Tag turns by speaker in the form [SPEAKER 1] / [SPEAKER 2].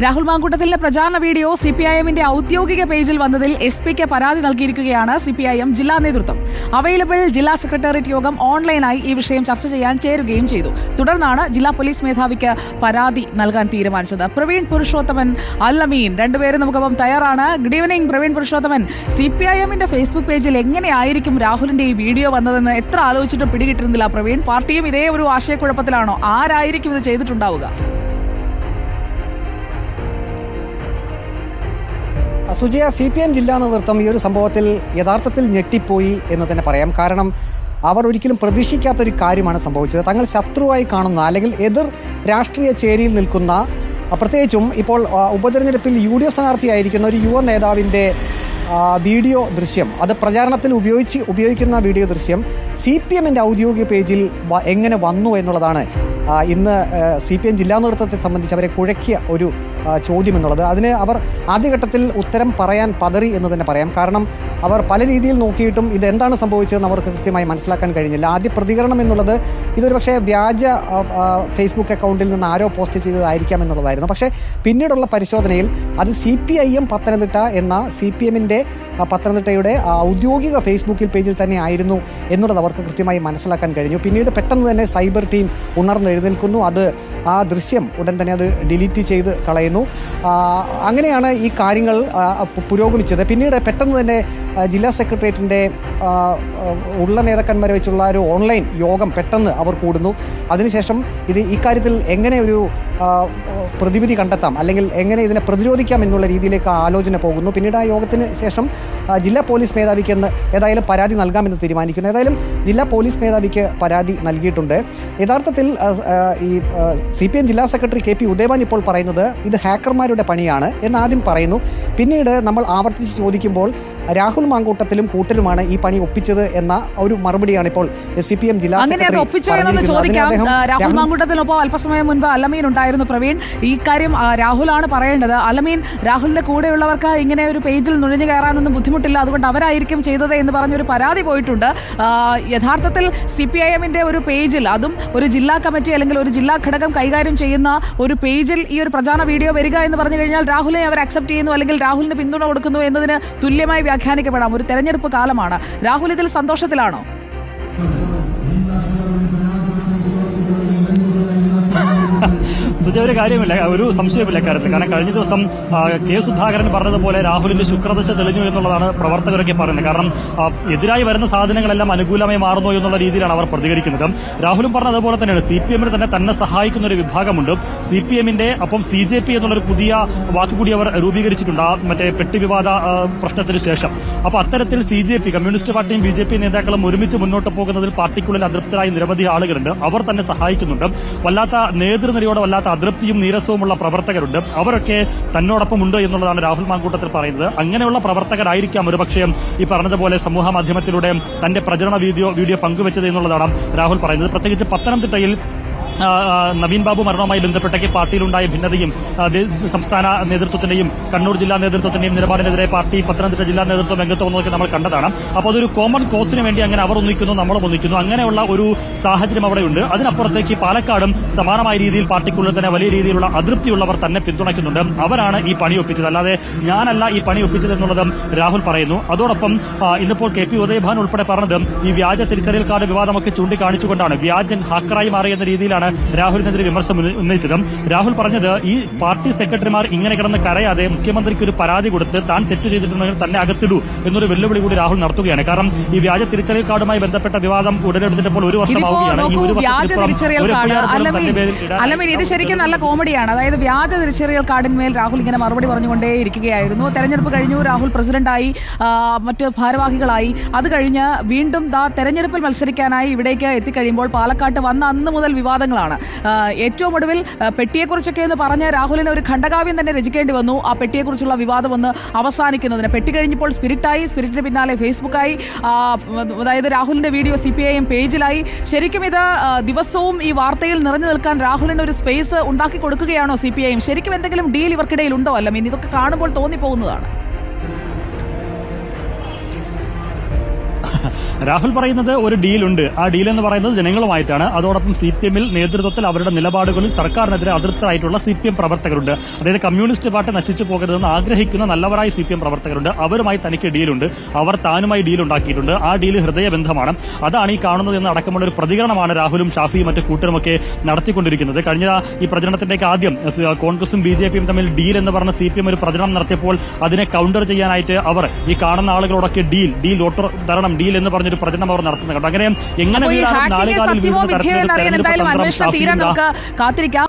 [SPEAKER 1] രാഹുൽ മാങ്കൂട്ടത്തിലെ പ്രചാരണ വീഡിയോ സിപിഐഎമ്മിന്റെ ഔദ്യോഗിക പേജിൽ വന്നതിൽ എസ്പിക്ക് പരാതി നൽകിയിരിക്കുകയാണ് സിപിഐഎം ജില്ലാ നേതൃത്വം. അവൈലബിൾ ജില്ലാ സെക്രട്ടേറിയറ്റ് യോഗം ഓൺലൈനായി ഈ വിഷയം ചർച്ച ചെയ്യാൻ ചേരുകയും ചെയ്തു. തുടർന്നാണ് ജില്ലാ പോലീസ് മേധാവിക്ക് പരാതി നൽകാൻ തീരുമാനിച്ചത്. പ്രവീൺ പുരുഷോത്തമൻ, അല്ലമീൻ രണ്ടുപേരും നമുക്കൊപ്പം തയ്യാറാണ്. Good evening Praveen Purushothaman. സിപിഐഎമ്മിന്റെ ഫേസ്ബുക്ക് പേജിൽ എങ്ങനെയായിരിക്കും രാഹുലിന്റെ ഈ വീഡിയോ വന്നതെന്ന് എത്ര ആലോചിച്ചിട്ടും പിടികിട്ടുന്നില്ല പ്രവീൺ. പാർട്ടിയും ഇതേ ഒരു ആശയക്കുഴപ്പത്തിലാണോ? ആരായിരിക്കും ഇത് ചെയ്തിട്ടുണ്ടാവുക?
[SPEAKER 2] സുജയ, CPM ജില്ലാ നേതൃത്വം ഈ ഒരു സംഭവത്തിൽ യഥാർത്ഥത്തിൽ ഞെട്ടിപ്പോയി എന്ന് തന്നെ പറയാം. കാരണം അവർ ഒരിക്കലും പ്രതീക്ഷിക്കാത്തൊരു കാര്യമാണ് സംഭവിച്ചത്. തങ്ങൾ ശത്രുവായി കാണുന്ന അല്ലെങ്കിൽ എതിർ രാഷ്ട്രീയ ചേരിയിൽ നിൽക്കുന്ന, പ്രത്യേകിച്ചും ഇപ്പോൾ ഉപതെരഞ്ഞെടുപ്പിൽ UDF സ്ഥാനാർത്ഥിയായിരിക്കുന്ന ഒരു യുവ നേതാവിൻ്റെ വീഡിയോ ദൃശ്യം, അത് പ്രചാരണത്തിൽ ഉപയോഗിക്കുന്ന വീഡിയോ ദൃശ്യം CPMന്റെ ഔദ്യോഗിക പേജിൽ എങ്ങനെ വന്നു എന്നുള്ളതാണ് ഇന്ന് CPM ജില്ലാ നേതൃത്വത്തെ സംബന്ധിച്ച് അവരെ കുഴക്കിയ ഒരു ചോദ്യം എന്നുള്ളത്. അതിന് അവർ ആദ്യഘട്ടത്തിൽ ഉത്തരം പറയാൻ പതറി എന്ന് തന്നെ പറയാം. കാരണം അവർ പല രീതിയിൽ നോക്കിയിട്ടും ഇതെന്താണ് സംഭവിച്ചതെന്ന് അവർക്ക് കൃത്യമായി മനസ്സിലാക്കാൻ കഴിഞ്ഞില്ല. ആദ്യ പ്രതികരണം എന്നുള്ളത് ഇതൊരു പക്ഷേ വ്യാജ ഫേസ്ബുക്ക് അക്കൗണ്ടിൽ നിന്ന് ആരോ പോസ്റ്റ് ചെയ്തതായിരിക്കാം എന്നുള്ളതായിരുന്നു. പക്ഷേ പിന്നീടുള്ള പരിശോധനയിൽ അത് CPIM പത്തനംതിട്ട എന്ന CPMന്റെ പത്തനംതിട്ടയുടെ ഔദ്യോഗിക ഫേസ്ബുക്കിൽ പേജിൽ തന്നെ ആയിരുന്നു എന്നുള്ളത് അവർക്ക് കൃത്യമായി മനസ്സിലാക്കാൻ കഴിഞ്ഞു. പിന്നീട് പെട്ടെന്ന് തന്നെ സൈബർ ടീം ഉണർന്നെഴുന്നേൽക്കുന്നു. ആ ദൃശ്യം ഉടൻ തന്നെ അത് ഡിലീറ്റ് ചെയ്ത് കളയുന്നു. അങ്ങനെയാണ് ഈ കാര്യങ്ങൾ പുരോഗമിച്ചത്. പിന്നീട് പെട്ടെന്ന് തന്നെ ജില്ലാ സെക്രട്ടേറിയറ്റിൻ്റെ ഉള്ള നേതാക്കന്മാരെ വെച്ചുള്ള ഒരു ഓൺലൈൻ യോഗം പെട്ടെന്ന് അവർ കൂടുന്നു. അതിനുശേഷം ഇക്കാര്യത്തിൽ എങ്ങനെ ഒരു പ്രതിവിധി കണ്ടെത്താം അല്ലെങ്കിൽ എങ്ങനെ ഇതിനെ പ്രതിരോധിക്കാം എന്നുള്ള രീതിയിലേക്ക് ആലോചന പോകുന്നു. പിന്നീട് ആ യോഗത്തിന് ശേഷം ജില്ലാ പോലീസ് മേധാവിക്ക് ഏതായാലും പരാതി നൽകാമെന്ന് തീരുമാനിക്കുന്നു. ഏതായാലും ജില്ലാ പോലീസ് മേധാവിക്ക് പരാതി നൽകിയിട്ടുണ്ട്. യഥാർത്ഥത്തിൽ ഈ CPM ജില്ലാ സെക്രട്ടറി KP ഉദയഭാൻ ഇപ്പോൾ പറയുന്നത് ഇത് ഹാക്കർമാരുടെ പണിയാണ് എന്ന് ആദ്യം പറയുന്നു. പിന്നീട് നമ്മൾ ആവർത്തിച്ച് ചോദിക്കുമ്പോൾ രാഹുൽ മാങ്കൂട്ടത്തിലും കൂട്ടരുമാണ് ഈ പണി ഒപ്പിച്ചത് എന്ന ഒരു മറുപടിയാണ് ഇപ്പോൾ CPM ജില്ലാ സെക്രട്ടറി
[SPEAKER 1] ചോദിക്കാം. രാഹുൽ മാങ്കൂട്ടത്തിനൊപ്പം അല്പസമയം മുൻപ് അലമീൻ ഉണ്ടായിരുന്നു. പ്രവീൺ, ഈ കാര്യം രാഹുലാണ് പറയേണ്ടത്. അലമീൻ, രാഹുലിന്റെ കൂടെയുള്ളവർക്ക് ഇങ്ങനെ ഒരു പേജിൽ നുഴഞ്ഞു കയറാനൊന്നും ബുദ്ധിമുട്ടില്ല, അതുകൊണ്ട് അവരായിരിക്കും ചെയ്തത് എന്ന് പറഞ്ഞൊരു പരാതി പോയിട്ടുണ്ട്. യഥാർത്ഥത്തിൽ CPIMന്റെ ഒരു പേജിൽ, അതും ഒരു ജില്ലാ കമ്മിറ്റി അല്ലെങ്കിൽ ഒരു ജില്ലാ ഘടകം കൈകാര്യം ചെയ്യുന്ന ഒരു പേജിൽ ഈ ഒരു പ്രചാരണ വീഡിയോ വരിക എന്ന് പറഞ്ഞു കഴിഞ്ഞാൽ രാഹുലിനെ അവർ അക്സെപ്റ്റ് ചെയ്യുന്നു അല്ലെങ്കിൽ രാഹുലിന് പിന്തുണ കൊടുക്കുന്നു എന്നതിന് തുല്യമായി വ്യാഖ്യാനിക്കപ്പെടാം. ഒരു തെരഞ്ഞെടുപ്പ് കാലമാണ്. രാഹുൽ ഇതിൽ സന്തോഷത്തിലാണോ?
[SPEAKER 3] ഒരു കാര്യമില്ല, ഒരു സംശയമില്ല കാര്യത്തിൽ. കാരണം കഴിഞ്ഞ ദിവസം K. സുധാകരൻ പറഞ്ഞതുപോലെ രാഹുലിന്റെ ശുക്രദശ തെളിഞ്ഞു എന്നുള്ളതാണ് പ്രവർത്തകരൊക്കെ പറയുന്നത്. കാരണം എതിരായി വരുന്ന സാധനങ്ങളെല്ലാം അനുകൂലമായി മാറുന്നു എന്നുള്ള രീതിയിലാണ് അവർ പ്രതികരിക്കുന്നത്. രാഹുലും പറഞ്ഞതുപോലെ തന്നെയാണ് CPMന് തന്നെ സഹായിക്കുന്ന ഒരു വിഭാഗമുണ്ട്. CPMന്റെ അപ്പം CJP എന്നുള്ളൊരു പുതിയ വാക്കുകൂടി അവർ രൂപീകരിച്ചിട്ടുണ്ട് മറ്റേ പെട്ടി വിവാദ പ്രശ്നത്തിന് ശേഷം. അപ്പോൾ അത്തരത്തിൽ CJP, കമ്മ്യൂണിസ്റ്റ് പാർട്ടിയും BJP നേതാക്കളും ഒരുമിച്ച് മുന്നോട്ട് പോകുന്നതിൽ പാർട്ടിക്കുള്ളിൽ അതൃപ്തരായ നിരവധി ആളുകളുണ്ട്. അവർ തന്നെ സഹായിക്കുന്നുണ്ട്. വല്ലാത്ത നേതൃനിരയോടെ വല്ലാത്ത അതൃപ്തിയും നീരസവുമുള്ള പ്രവർത്തകരുണ്ട്. അവരൊക്കെ തന്നോടൊപ്പം ഉണ്ട് എന്നുള്ളതാണ് രാഹുൽ മാങ്കൂട്ടത്തിൽ പറയുന്നത്. അങ്ങനെയുള്ള പ്രവർത്തകരായിരിക്കാം ഒരുപക്ഷേ ഈ പറഞ്ഞതുപോലെ സമൂഹ മാധ്യമത്തിലൂടെ തന്റെ പ്രചരണ വീഡിയോ പങ്കുവച്ചത് എന്നുള്ളതാണ് രാഹുൽ പറയുന്നത്. പ്രത്യേകിച്ച് പത്തനംതിട്ടയിൽ നവീൻ ബാബു മരണവുമായി ബന്ധപ്പെട്ട പാർട്ടിയിലുണ്ടായ ഭിന്നതയും സംസ്ഥാന നേതൃത്വത്തിന്റെയും കണ്ണൂർ ജില്ലാ നേതൃത്വത്തിന്റെയും നിലപാടിനെതിരെ പാർട്ടി പത്തനംതിട്ട ജില്ലാ നേതൃത്വം രംഗത്ത് വന്നതൊക്കെ നമ്മൾ കണ്ടതാണ്. അപ്പോൾ അതൊരു കോമൺ കോസിന് വേണ്ടി അങ്ങനെ അവർ ഒന്നിക്കുന്നു, നമ്മളും ഒന്നിക്കുന്നു, അങ്ങനെയുള്ള ഒരു സാഹചര്യം അവിടെയുണ്ട്. അതിനപ്പുറത്തേക്ക് പാലക്കാടും സമാനമായ രീതിയിൽ പാർട്ടിക്കുള്ളിൽ തന്നെ വലിയ രീതിയിലുള്ള അതൃപ്തിയുള്ളവർ തന്നെ പിന്തുണയ്ക്കുന്നുണ്ട്. അവരാണ് ഈ പണി ഒപ്പിച്ചത്, അല്ലാതെ ഞാനല്ല ഈ പണി ഒപ്പിച്ചത് എന്നുള്ളതും രാഹുൽ പറയുന്നു. അതോടൊപ്പം ഇന്നിപ്പോൾ KP ഉദയഭാൻ ഉൾപ്പെടെ പറഞ്ഞത് ഈ വ്യാജ തിരിച്ചറിയൽ കാർഡ് വിവാദമൊക്കെ ചൂണ്ടിക്കാണിച്ചുകൊണ്ടാണ് വ്യാജൻ ഹാക്കറായി മാറിയെന്ന രീതിയിലാണ് രാഹുലിനെതിരെ വിമർശനം ഉന്നയിച്ചത്. രാഹുൽ പറഞ്ഞത് ഈ പാർട്ടി സെക്രട്ടറിമാർ ഇങ്ങനെ കിടന്ന് കരയാതെ മുഖ്യമന്ത്രിക്ക് ഒരു പരാതി കൊടുത്ത് താൻ തെറ്റ് ചെയ്തിട്ടുണ്ടെങ്കിൽ തന്നെ അകത്തിടൂ എന്നൊരു വെല്ലുവിളി കൂടി രാഹുൽ നടത്തുകയാണ്. കാരണം ഈ വ്യാജ തിരിച്ചറിയൽ കാർഡുമായി ബന്ധപ്പെട്ട വിവാദം ഉടലെടുത്തിട്ടപ്പോൾ ഒരു വർഷമാവുകയാണ്.
[SPEAKER 1] ഇത് ശരിക്കും നല്ല കോമഡിയാണ്. അതായത് വ്യാജ തിരിച്ചറിയൽ കാർഡിന്മേൽ രാഹുൽ ഇങ്ങനെ മറുപടി പറഞ്ഞുകൊണ്ടേയിരിക്കുകയായിരുന്നു. തെരഞ്ഞെടുപ്പ് കഴിഞ്ഞു, രാഹുൽ പ്രസിഡന്റായി, മറ്റ് ഭാരവാഹികളായി. അത് കഴിഞ്ഞ് വീണ്ടും തെരഞ്ഞെടുപ്പിൽ മത്സരിക്കാനായി ഇവിടേക്ക് എത്തിക്കഴിയുമ്പോൾ പാലക്കാട്ട് വന്ന അന്ന് മുതൽ വിവാദങ്ങളാണ്. ഏറ്റവും ഒടുവിൽ പെട്ടിയെക്കുറിച്ചൊക്കെ എന്ന് പറഞ്ഞ് രാഹുലിന് ഒരു ഖണ്ഡകാവ്യം തന്നെ രചിക്കേണ്ടി വന്നു ആ പെട്ടിയെക്കുറിച്ചുള്ള വിവാദം ഒന്ന് അവസാനിക്കുന്നതിന്. പെട്ടി കഴിഞ്ഞപ്പോൾ സ്പിരിറ്റിന് പിന്നാലെ ഫേസ്ബുക്കായി, അതായത് രാഹുലിന്റെ വീഡിയോ CPIM പേജിലായി. ശരിക്കും ഇത് ദിവസവും ഈ വാർത്തയിൽ നിറഞ്ഞു നിൽക്കാൻ രാഹുലിന് ഒരു സ്പേസ് ഉണ്ടാക്കി കൊടുക്കുകയാണോ CPIM? ശരിക്കും എന്തെങ്കിലും ഡീൽ ഇവർക്കിടയിൽ ഉണ്ടോ? അല്ല മീൻ, ഇതൊക്കെ കാണുമ്പോൾ തോന്നിപ്പോകുന്നതാണ്.
[SPEAKER 3] രാഹുൽ പറയുന്നത് ഒരു ഡീലുണ്ട്. ആ ഡീൽ എന്ന് പറയുന്നത് ജനങ്ങളുമായിട്ടാണ്. അതോടൊപ്പം CPM-ൽ നേതൃത്വത്തിൽ അവരുടെ നിലപാടുകളിൽ സർക്കാരിനെതിരെ അതൃപ്തരായിട്ടുള്ള CPM പ്രവർത്തകരുണ്ട്. അതായത് കമ്മ്യൂണിസ്റ്റ് പാർട്ടി നശിച്ചു പോകരുതെന്ന് ആഗ്രഹിക്കുന്ന നല്ലവരായ CPM പ്രവർത്തകരുണ്ട്. അവരുമായി തനിക്ക് ഡീലുണ്ട്. അവർ താനുമായി ഡീൽ ഉണ്ടാക്കിയിട്ടുണ്ട്. ആ ഡീൽ ഹൃദയബന്ധമാണ്. അതാണ് ഈ കാണുന്നത് എന്ന് അടക്കമുള്ള ഒരു പ്രതികരണമാണ് രാഹുലും ഷാഫിയും മറ്റു കൂട്ടരുമൊക്കെ നടത്തിക്കൊണ്ടിരിക്കുന്നത്. കഴിഞ്ഞ ഈ പ്രചരണത്തിന്റെയൊക്കെ ആദ്യം കോൺഗ്രസും BJP-യും തമ്മിൽ ഡീൽ എന്ന് പറഞ്ഞ CPM ഒരു പ്രചരണം നടത്തിയപ്പോൾ അതിനെ കൗണ്ടർ ചെയ്യാനായിട്ട് അവർ ഈ കാണുന്ന ആളുകളോടൊക്കെ ഡീൽ വോട്ടർ തരണം ഡീൽ എന്ന് പറഞ്ഞൊരു പ്രചരണം അവർ നടത്തുന്നുണ്ട്. അങ്ങനെ എങ്ങനെ
[SPEAKER 1] അന്വേഷണം തീരാൻ നമുക്ക് കാത്തിരിക്കാം.